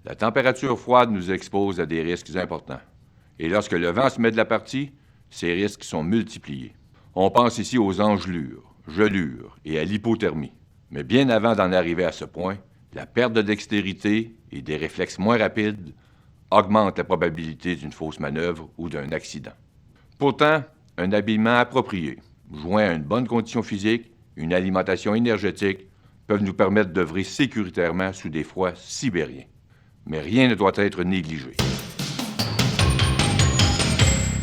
La température froide nous expose à des risques importants. Et lorsque le vent se met de la partie, ces risques sont multipliés. On pense ici aux engelures, gelures et à l'hypothermie. Mais bien avant d'en arriver à ce point, la perte de dextérité et des réflexes moins rapides augmentent la probabilité d'une fausse manœuvre ou d'un accident. Pourtant, un habillement approprié, joint à une bonne condition physique, une alimentation énergétique, peuvent nous permettre d'œuvrer sécuritairement sous des froids sibériens. Mais rien ne doit être négligé.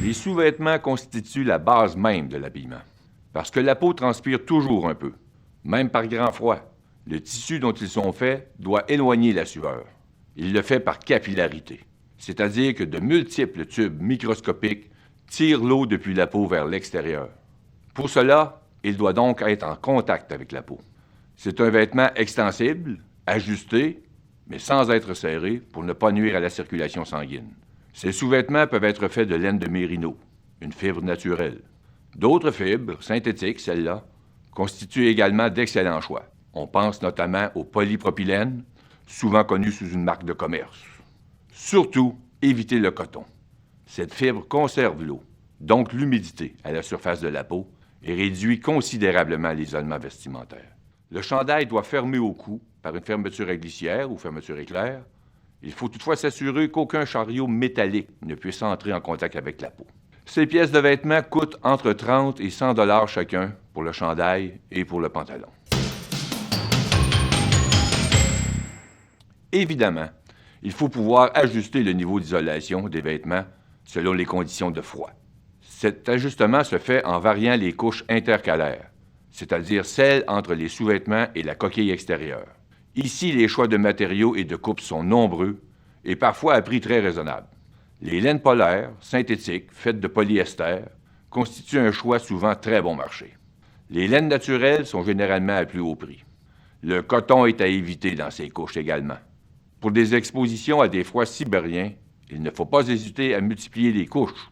Les sous-vêtements constituent la base même de l'habillement, parce que la peau transpire toujours un peu, même par grand froid. Le tissu dont ils sont faits doit éloigner la sueur. Il le fait par capillarité, c'est-à-dire que de multiples tubes microscopiques tirent l'eau depuis la peau vers l'extérieur. Pour cela, il doit donc être en contact avec la peau. C'est un vêtement extensible, ajusté, mais sans être serré pour ne pas nuire à la circulation sanguine. Ces sous-vêtements peuvent être faits de laine de mérino, une fibre naturelle. D'autres fibres, synthétiques, celles-là, constituent également d'excellents choix. On pense notamment au polypropylène, souvent connu sous une marque de commerce. Surtout, évitez le coton. Cette fibre conserve l'eau, donc l'humidité, à la surface de la peau et réduit considérablement l'isolement vestimentaire. Le chandail doit fermer au cou par une fermeture à glissière ou fermeture éclair. Il faut toutefois s'assurer qu'aucun chariot métallique ne puisse entrer en contact avec la peau. Ces pièces de vêtements coûtent entre 30 et 100 $ chacun pour le chandail et pour le pantalon. Évidemment, il faut pouvoir ajuster le niveau d'isolation des vêtements selon les conditions de froid. Cet ajustement se fait en variant les couches intercalaires, c'est-à-dire celles entre les sous-vêtements et la coquille extérieure. Ici, les choix de matériaux et de coupes sont nombreux et parfois à prix très raisonnable. Les laines polaires, synthétiques, faites de polyester, constituent un choix souvent très bon marché. Les laines naturelles sont généralement à plus haut prix. Le coton est à éviter dans ces couches également. Pour des expositions à des froids sibériens, il ne faut pas hésiter à multiplier les couches.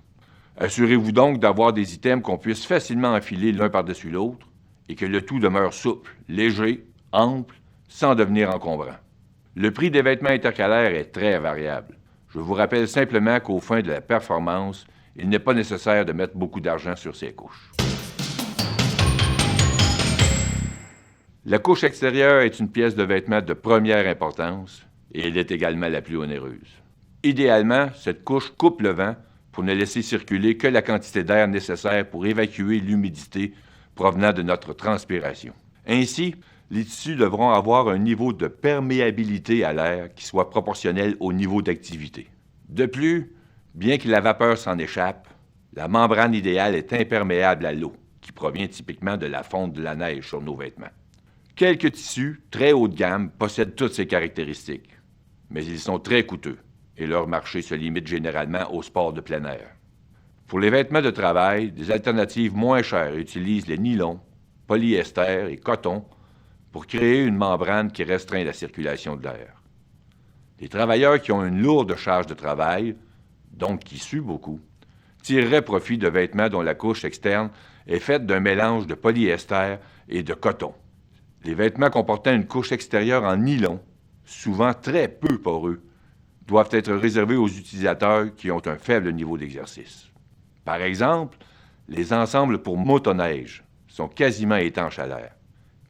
Assurez-vous donc d'avoir des items qu'on puisse facilement enfiler l'un par-dessus l'autre et que le tout demeure souple, léger, ample, sans devenir encombrant. Le prix des vêtements intercalaires est très variable. Je vous rappelle simplement qu'au fin de la performance, il n'est pas nécessaire de mettre beaucoup d'argent sur ces couches. La couche extérieure est une pièce de vêtement de première importance et elle est également la plus onéreuse. Idéalement, cette couche coupe le vent pour ne laisser circuler que la quantité d'air nécessaire pour évacuer l'humidité provenant de notre transpiration. Ainsi, les tissus devront avoir un niveau de perméabilité à l'air qui soit proportionnel au niveau d'activité. De plus, bien que la vapeur s'en échappe, la membrane idéale est imperméable à l'eau, qui provient typiquement de la fonte de la neige sur nos vêtements. Quelques tissus très haut de gamme possèdent toutes ces caractéristiques, mais ils sont très coûteux et leur marché se limite généralement au sport de plein air. Pour les vêtements de travail, des alternatives moins chères utilisent les nylons, polyester et coton pour créer une membrane qui restreint la circulation de l'air. Les travailleurs qui ont une lourde charge de travail, donc qui suent beaucoup, tireraient profit de vêtements dont la couche externe est faite d'un mélange de polyester et de coton. Les vêtements comportant une couche extérieure en nylon, souvent très peu poreux, doivent être réservés aux utilisateurs qui ont un faible niveau d'exercice. Par exemple, les ensembles pour motoneige sont quasiment étanches à l'air.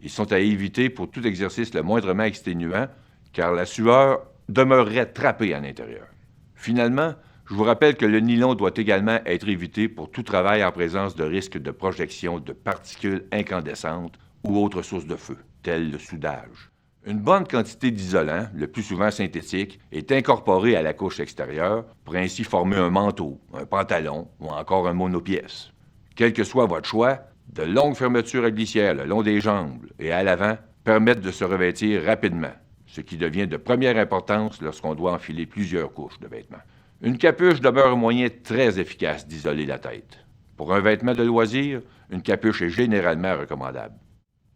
Ils sont à éviter pour tout exercice le moindrement exténuant, car la sueur demeurerait trappée à l'intérieur. Finalement, je vous rappelle que le nylon doit également être évité pour tout travail en présence de risques de projection de particules incandescentes ou autres sources de feu, telles le soudage. Une bonne quantité d'isolant, le plus souvent synthétique, est incorporée à la couche extérieure pour ainsi former un manteau, un pantalon ou encore un monopièce. Quel que soit votre choix, de longues fermetures à glissière le long des jambes et à l'avant permettent de se revêtir rapidement, ce qui devient de première importance lorsqu'on doit enfiler plusieurs couches de vêtements. Une capuche demeure un moyen très efficace d'isoler la tête. Pour un vêtement de loisir, une capuche est généralement recommandable.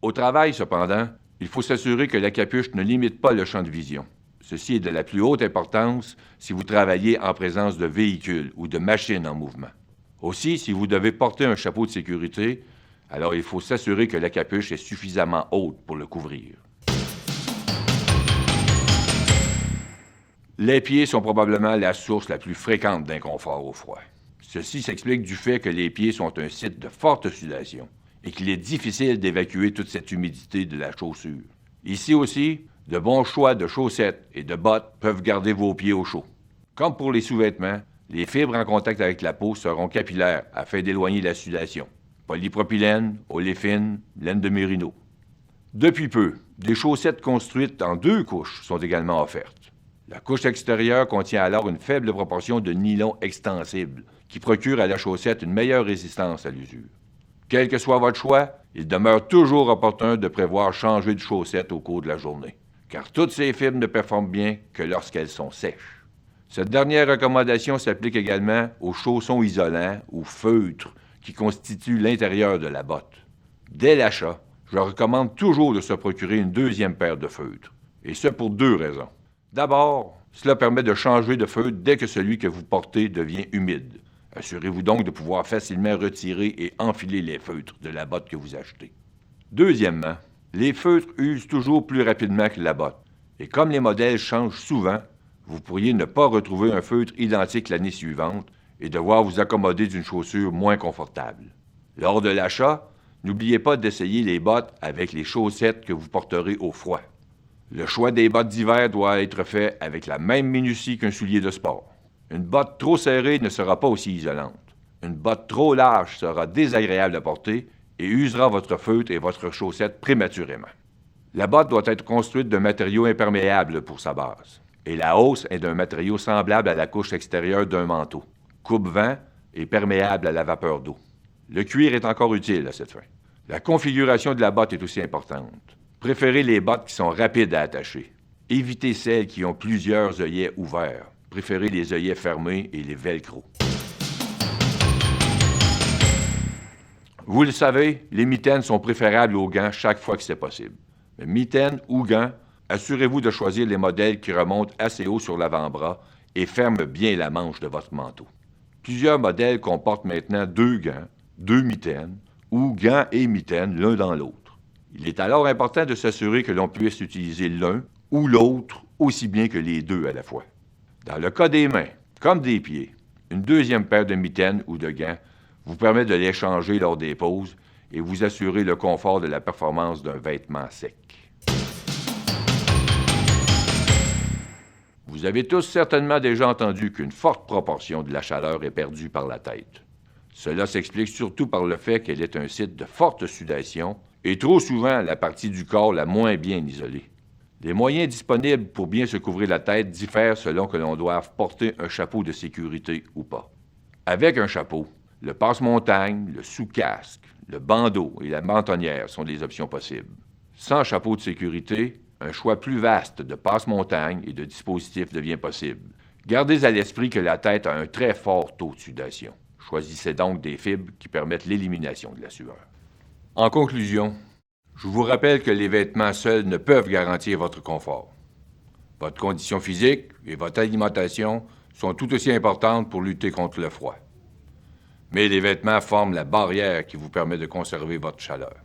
Au travail, cependant, il faut s'assurer que la capuche ne limite pas le champ de vision. Ceci est de la plus haute importance si vous travaillez en présence de véhicules ou de machines en mouvement. Aussi, si vous devez porter un chapeau de sécurité, alors il faut s'assurer que la capuche est suffisamment haute pour le couvrir. Les pieds sont probablement la source la plus fréquente d'inconfort au froid. Ceci s'explique du fait que les pieds sont un site de forte sudation et qu'il est difficile d'évacuer toute cette humidité de la chaussure. Ici aussi, de bons choix de chaussettes et de bottes peuvent garder vos pieds au chaud. Comme pour les sous-vêtements, les fibres en contact avec la peau seront capillaires afin d'éloigner la sudation. Polypropylène, oléfine, laine de mérino. Depuis peu, des chaussettes construites en 2 couches sont également offertes. La couche extérieure contient alors une faible proportion de nylon extensible qui procure à la chaussette une meilleure résistance à l'usure. Quel que soit votre choix, il demeure toujours opportun de prévoir changer de chaussette au cours de la journée, car toutes ces fibres ne performent bien que lorsqu'elles sont sèches. Cette dernière recommandation s'applique également aux chaussons isolants ou feutres qui constituent l'intérieur de la botte. Dès l'achat, je recommande toujours de se procurer une 2e paire de feutres, et ce pour 2 raisons. D'abord, cela permet de changer de feutre dès que celui que vous portez devient humide. Assurez-vous donc de pouvoir facilement retirer et enfiler les feutres de la botte que vous achetez. Deuxièmement, les feutres usent toujours plus rapidement que la botte, et comme les modèles changent souvent, vous pourriez ne pas retrouver un feutre identique l'année suivante et devoir vous accommoder d'une chaussure moins confortable. Lors de l'achat, n'oubliez pas d'essayer les bottes avec les chaussettes que vous porterez au froid. Le choix des bottes d'hiver doit être fait avec la même minutie qu'un soulier de sport. Une botte trop serrée ne sera pas aussi isolante. Une botte trop large sera désagréable à porter et usera votre feutre et votre chaussette prématurément. La botte doit être construite d'un matériau imperméable pour sa base, et la hausse est d'un matériau semblable à la couche extérieure d'un manteau, coupe-vent et perméable à la vapeur d'eau. Le cuir est encore utile à cette fin. La configuration de la botte est aussi importante. Préférez les bottes qui sont rapides à attacher. Évitez celles qui ont plusieurs œillets ouverts. Préférez les œillets fermés et les velcro. Vous le savez, les mitaines sont préférables aux gants chaque fois que c'est possible. Mais mitaines ou gants, assurez-vous de choisir les modèles qui remontent assez haut sur l'avant-bras et ferment bien la manche de votre manteau. Plusieurs modèles comportent maintenant 2 gants, 2 mitaines, ou gants et mitaines l'un dans l'autre. Il est alors important de s'assurer que l'on puisse utiliser l'un ou l'autre aussi bien que les 2 à la fois. Dans le cas des mains, comme des pieds, une 2e paire de mitaines ou de gants vous permet de les changer lors des pauses et vous assurer le confort de la performance d'un vêtement sec. Vous avez tous certainement déjà entendu qu'une forte proportion de la chaleur est perdue par la tête. Cela s'explique surtout par le fait qu'elle est un site de forte sudation et trop souvent la partie du corps la moins bien isolée. Les moyens disponibles pour bien se couvrir la tête diffèrent selon que l'on doive porter un chapeau de sécurité ou pas. Avec un chapeau, le passe-montagne, le sous-casque, le bandeau et la mentonnière sont des options possibles. Sans chapeau de sécurité, un choix plus vaste de passe-montagne et de dispositifs devient possible. Gardez à l'esprit que la tête a un très fort taux de sudation. Choisissez donc des fibres qui permettent l'élimination de la sueur. En conclusion, je vous rappelle que les vêtements seuls ne peuvent garantir votre confort. Votre condition physique et votre alimentation sont tout aussi importantes pour lutter contre le froid. Mais les vêtements forment la barrière qui vous permet de conserver votre chaleur.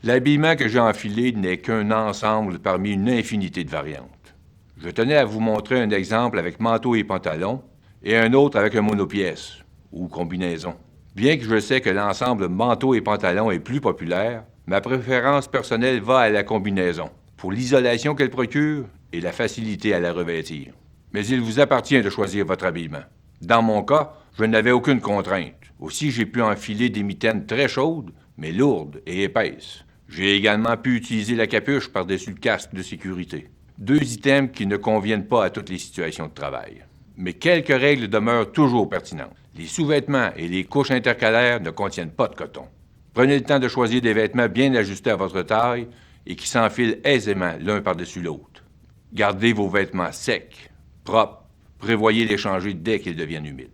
L'habillement que j'ai enfilé n'est qu'un ensemble parmi une infinité de variantes. Je tenais à vous montrer un exemple avec manteau et pantalon et un autre avec un monopièce ou combinaison. Bien que je sais que l'ensemble manteau et pantalon est plus populaire, ma préférence personnelle va à la combinaison, pour l'isolation qu'elle procure et la facilité à la revêtir. Mais il vous appartient de choisir votre habillement. Dans mon cas, je n'avais aucune contrainte. Aussi, j'ai pu enfiler des mitaines très chaudes, mais lourdes et épaisses. J'ai également pu utiliser la capuche par-dessus le casque de sécurité. 2 items qui ne conviennent pas à toutes les situations de travail. Mais quelques règles demeurent toujours pertinentes. Les sous-vêtements et les couches intercalaires ne contiennent pas de coton. Prenez le temps de choisir des vêtements bien ajustés à votre taille et qui s'enfilent aisément l'un par-dessus l'autre. Gardez vos vêtements secs, propres. Prévoyez les changer dès qu'ils deviennent humides.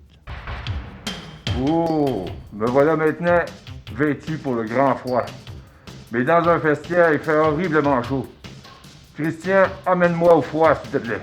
Oh, me voilà maintenant vêtu pour le grand froid. Mais dans un vestiaire, il fait horriblement chaud. Christian, amène-moi au froid, s'il te plaît.